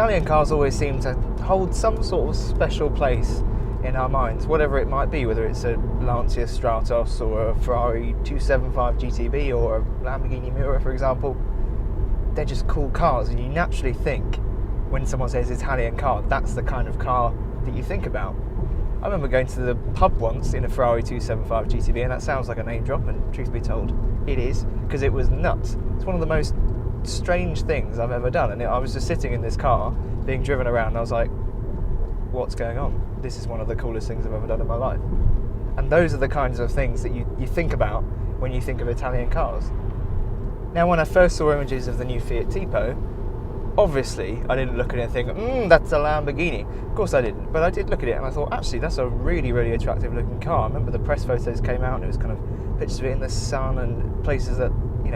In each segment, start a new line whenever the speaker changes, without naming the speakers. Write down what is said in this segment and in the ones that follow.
Italian cars always seem to hold some sort of special place in our minds, whatever it might be, whether it's a Lancia Stratos or a Ferrari 275 GTB or a Lamborghini Miura, for example. They're just cool cars, and you naturally think, when someone says Italian car, that's the kind of car that you think about. I remember going to the pub once in a Ferrari 275 GTB, and that sounds like a name drop, and truth be told, it is, because it was nuts. It's one of the most strange things I've ever done, and I was just sitting in this car, being driven around, and I was like, what's going on? This is one of the coolest things I've ever done in my life. And those are the kinds of things that you think about when you think of Italian cars. Now, when I first saw images of the new Fiat Tipo, obviously I didn't look at it and think, that's a Lamborghini. Of course I didn't, but I did look at it and I thought, actually, that's a really, really attractive looking car. I remember the press photos came out and it was kind of pictures of it in the sun and places that,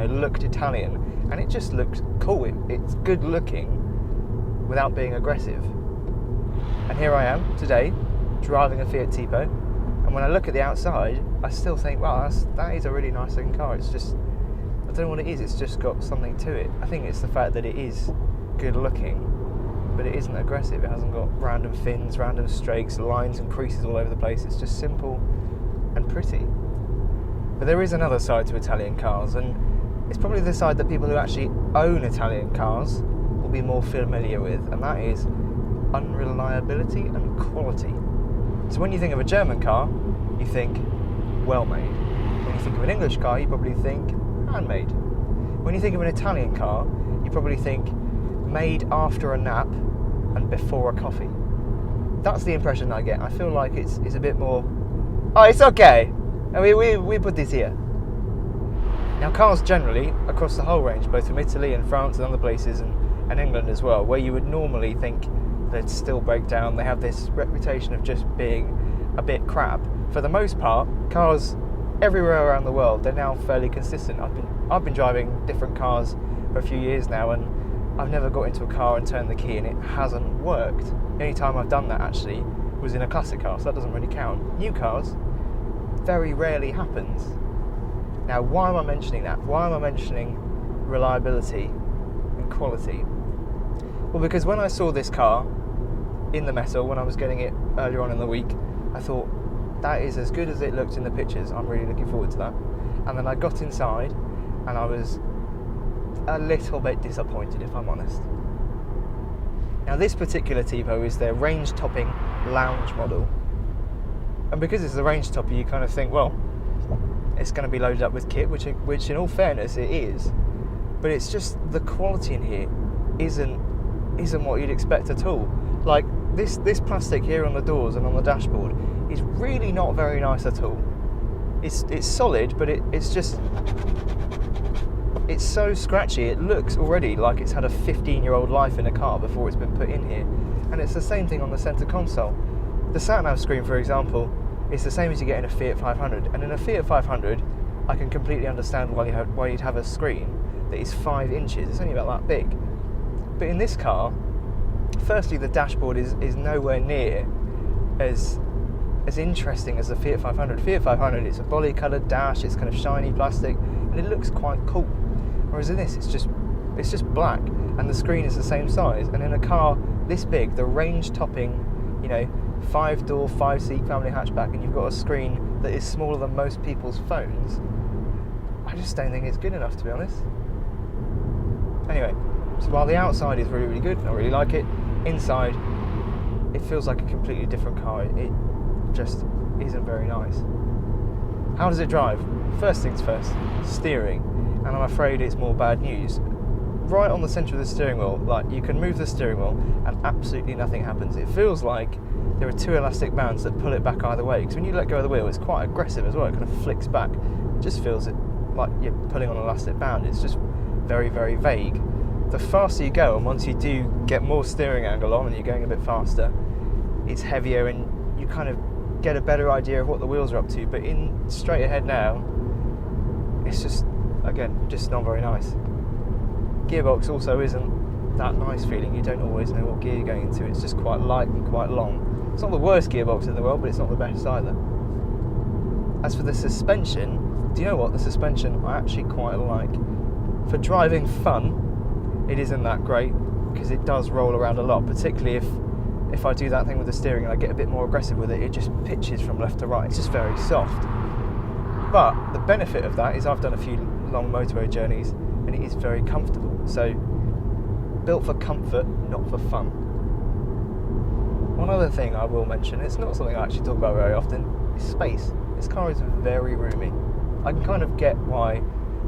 looked Italian, and it just looked cool. It's good looking without being aggressive. And here I am today, driving a Fiat Tipo, and when I look at the outside, I still think, wow, that is a really nice looking car. It's just, I don't know what it is, it's just got something to it. I think it's the fact that it is good looking, but it isn't aggressive. It hasn't got random fins, random strakes, lines and creases all over the place. It's just simple and pretty. But there is another side to Italian cars, and it's probably the side that people who actually own Italian cars will be more familiar with, and that is unreliability and quality. So when you think of a German car, you think well made. When you think of an English car, you probably think handmade. When you think of an Italian car, you probably think made after a nap and before a coffee. That's the impression I get. I feel like it's a bit more, oh, it's okay, and we put this here. Now, cars generally, across the whole range, both from Italy and France and other places, and England as well, where you would normally think they'd still break down, they have this reputation of just being a bit crap. For the most part, cars everywhere around the world, they're now fairly consistent. I've been driving different cars for a few years now, and I've never got into a car and turned the key and it hasn't worked. The only time I've done that actually was in a classic car, so that doesn't really count. New cars, very rarely happens. Now, why am I mentioning that? Why am I mentioning reliability and quality? Well, because when I saw this car in the metal, when I was getting it earlier on in the week, I thought, that is as good as it looked in the pictures. I'm really looking forward to that. And then I got inside and I was a little bit disappointed, if I'm honest. Now, this particular Tipo is their range-topping lounge model. And because it's the range topper, you kind of think, well, it's going to be loaded up with kit, which in all fairness it is, but it's just the quality in here isn't what you'd expect at all. Like this plastic here on the doors and on the dashboard is really not very nice at all. It's solid, but it's so scratchy. It looks already like it's had a 15-year-old life in a car before it's been put in here. And it's the same thing on the centre console. The sat-nav screen, for example, is the same as you get in a Fiat 500. And in a Fiat 500, I can completely understand why you'd have a screen that is 5 inches. It's only about that big. But in this car, firstly, the dashboard is nowhere near as interesting as the Fiat 500. Fiat 500, it's a body-coloured dash, it's kind of shiny plastic, and it looks quite cool. Whereas in this, it's just black, and the screen is the same size. And in a car this big, the range-topping, 5-door, 5-seat family hatchback, and you've got a screen that is smaller than most people's phones, I just don't think it's good enough, to be honest. Anyway, so while the outside is really, really good, and I really like it, inside, it feels like a completely different car. It just isn't very nice. How does it drive? First things first, steering, and I'm afraid it's more bad news. Right on the centre of the steering wheel, like, you can move the steering wheel and absolutely nothing happens. It feels like there are 2 elastic bands that pull it back either way, because when you let go of the wheel, it's quite aggressive as well. It kind of flicks back. It just feels like you're pulling on an elastic band. It's just very, very vague. The faster you go, and once you do get more steering angle on and you're going a bit faster, it's heavier and you kind of get a better idea of what the wheels are up to. But in straight ahead now, it's just, again, just not very nice. Gearbox also isn't that nice feeling. You don't always know what gear you're going into. It's just quite light and quite long. It's not the worst gearbox in the world, but it's not the best either. As for the suspension, do you know what? The suspension I actually quite like. For driving fun, it isn't that great. because it does roll around a lot, particularly if I do that thing with the steering and I get a bit more aggressive with it, it just pitches from left to right. It's just very soft. But the benefit of that is I've done a few long motorway journeys and it is very comfortable. So built for comfort, not for fun. One other thing I will mention, it's not something I actually talk about very often, is space. This car is very roomy. I can kind of get why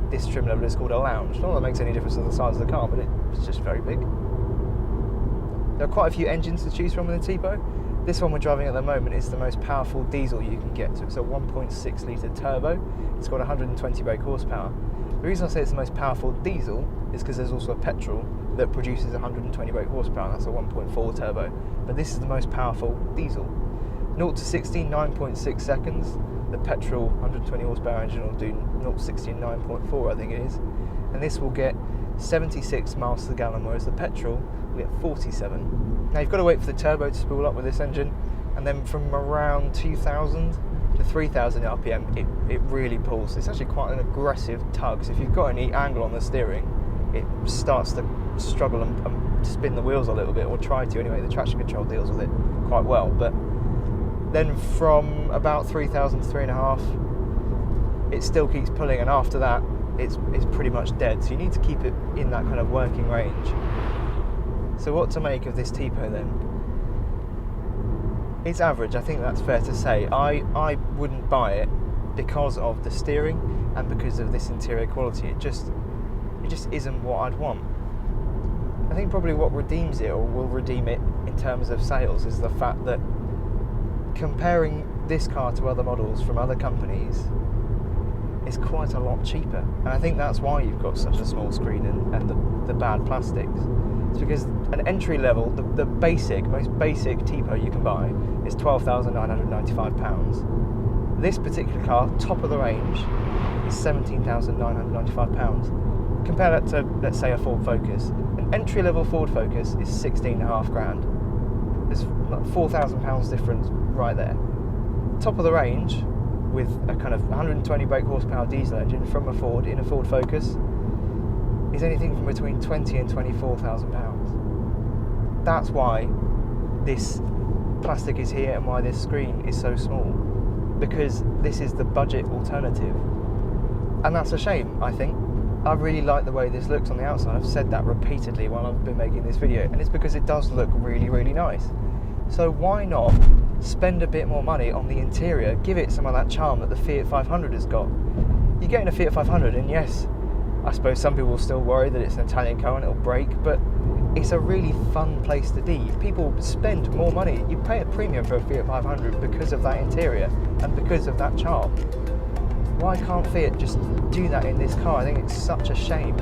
this trim level is called a lounge. Not that it makes any difference to the size of the car, but it's just very big. There are quite a few engines to choose from in the Tipo. This one we're driving at the moment is the most powerful diesel you can get. So it's a 1.6 litre turbo. It's got 120 brake horsepower. The reason I say it's the most powerful diesel is because there's also a petrol that produces 120 brake horsepower. That's a 1.4 turbo. But this is the most powerful diesel. 0 to 60, 9.6 seconds. The petrol 120 horsepower engine will do 0 to 60 in 9.4, I think it is. And this will get 76 miles to the gallon, whereas the petrol will get 47. Now you've got to wait for the turbo to spool up with this engine, and then from around 2,000 to 3,000 RPM, it really pulls. It's actually quite an aggressive tug, so if you've got any angle on the steering, it starts to struggle and spin the wheels a little bit, or try to anyway. The traction control deals with it quite well, but then from about 3,000 to 3.5, it still keeps pulling, and after that, it's pretty much dead. So you need to keep it in that kind of working range. So what to make of this Tipo then? It's average, I think that's fair to say. I wouldn't buy it because of the steering and because of this interior quality. It just isn't what I'd want. I think probably what redeems it, or will redeem it in terms of sales, is the fact that comparing this car to other models from other companies is quite a lot cheaper. And I think that's why you've got such a small screen and the bad plastics. It's because an entry level, the most basic Tipo you can buy is £12,995. This particular car, top of the range, is £17,995. Compare that to, let's say, a Ford Focus. An entry level Ford Focus is 16.5 grand. There's like £4,000 difference right there. Top of the range, with a kind of 120 brake horsepower diesel engine from a Ford in a Ford Focus, is anything from between £20,000 and £24,000. That's why this plastic is here and why this screen is so small, because this is the budget alternative. And that's a shame, I think. I really like the way this looks on the outside. I've said that repeatedly while I've been making this video, and it's because it does look really, really nice. So why not spend a bit more money on the interior, give it some of that charm that the Fiat 500 has got. You're getting a Fiat 500, and yes, I suppose some people will still worry that it's an Italian car and it'll break, but it's a really fun place to be. People spend more money. You pay a premium for a Fiat 500 because of that interior and because of that charm. Why can't Fiat just do that in this car? I think it's such a shame.